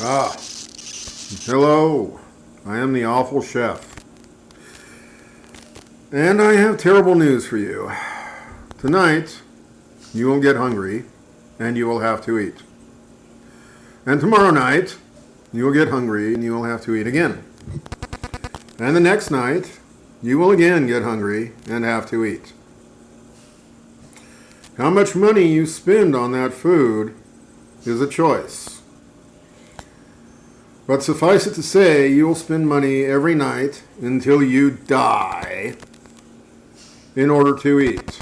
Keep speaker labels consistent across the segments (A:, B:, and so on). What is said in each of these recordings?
A: Ah, hello. I am the awful chef. And I have terrible news for you. Tonight, you will get hungry and you will have to eat. And tomorrow night, you will get hungry and you will have to eat again. And the next night, you will again get hungry and have to eat. How much money you spend on that food is a choice. But suffice it to say, you will spend money every night until you die in order to eat.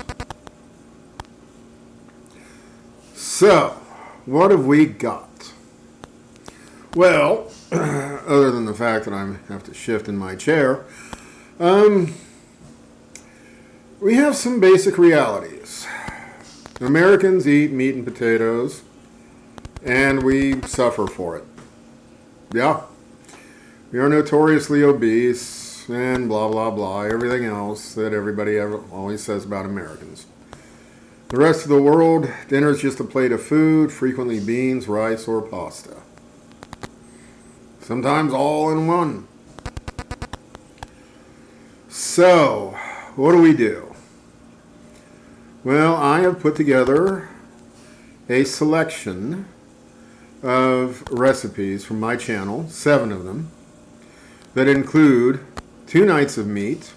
A: So, what have we got? Well, other than the fact that I have to shift in my chair, we have some basic realities. Americans eat meat and potatoes, and we suffer for it. Yeah, we are notoriously obese and blah, blah, blah, everything else that everybody always says about Americans. The rest of the world, dinner is just a plate of food, frequently beans, rice, or pasta. Sometimes all in one. So, what do? Well, I have put together a selection of recipes from my channel, 7 of them, that include 2 nights of meat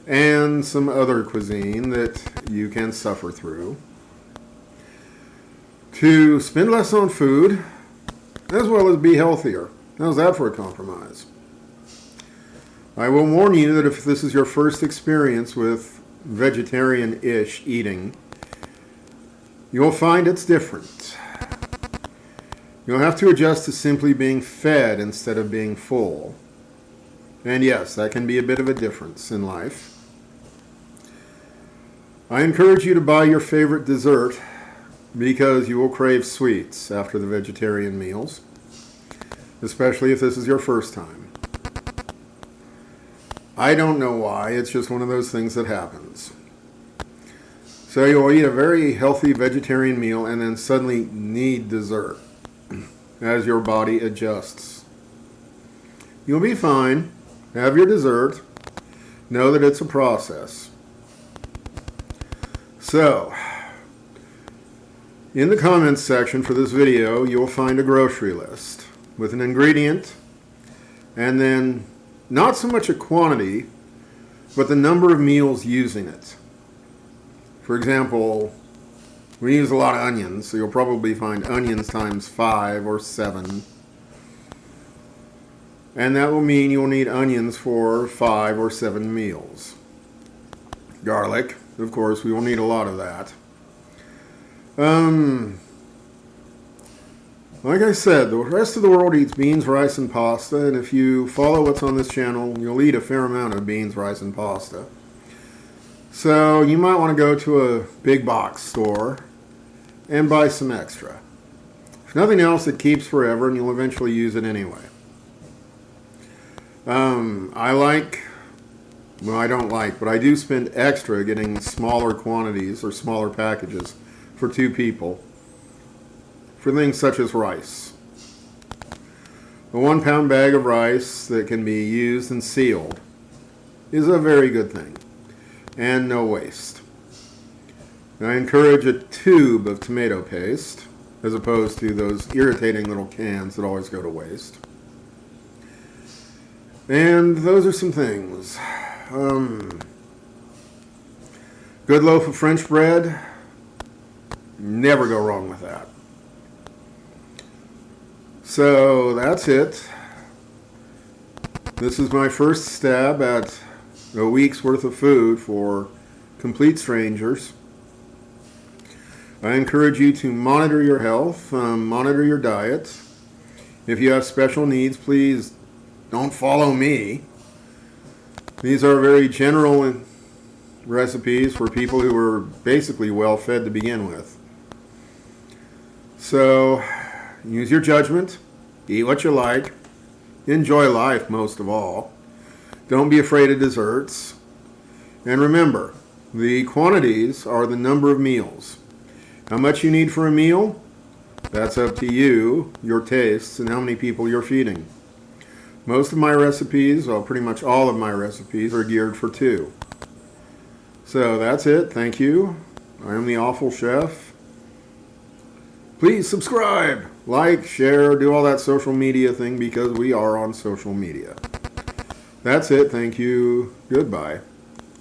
A: and some other cuisine that you can suffer through, to spend less on food as well as be healthier. How's that for a compromise? I will warn you that if this is your first experience with vegetarian-ish eating, you'll find it's different. You'll have to adjust to simply being fed instead of being full. And yes, that can be a bit of a difference in life. I encourage you to buy your favorite dessert because you will crave sweets after the vegetarian meals, especially if this is your first time. I don't know why, it's just one of those things that happens. So you'll eat a very healthy vegetarian meal and then suddenly need dessert as your body adjusts. You'll be fine. Have your dessert. Know that it's a process. So, in the comments section for this video, you'll find a grocery list with an ingredient and then not so much a quantity, but the number of meals using it. For example, we use a lot of onions, so you'll probably find onions times 5 or 7. And that will mean you'll need onions for 5 or 7 meals. Garlic, of course, we will need a lot of that. Like I said, the rest of the world eats beans, rice, and pasta, and if you follow what's on this channel, you'll eat a fair amount of beans, rice, and pasta. So you might want to go to a big box store and buy some extra. If nothing else, it keeps forever and you'll eventually use it anyway. But I do spend extra getting smaller quantities or smaller packages for 2 people for things such as rice. A 1-pound bag of rice that can be used and sealed is a very good thing, and no waste. I encourage a tube of tomato paste as opposed to those irritating little cans that always go to waste. And those are some things. Good loaf of French bread, never go wrong with that. So that's it. This is my first stab at a week's worth of food for complete strangers. I encourage you to monitor your health, monitor your diet. If you have special needs, please don't follow me. These are very general recipes for people who are basically well fed to begin with. So use your judgment, eat what you like, enjoy life most of all. Don't be afraid of desserts. And remember, the quantities are the number of meals. How much you need for a meal That's up to you, your tastes, and how many people you're feeding. Most of my recipes, well, pretty much all of my recipes, are geared for 2. So that's it. Thank you. I am the Awful Chef. Please subscribe, like, share, do all that social media thing because we are on social media. That's it. Thank you. Goodbye.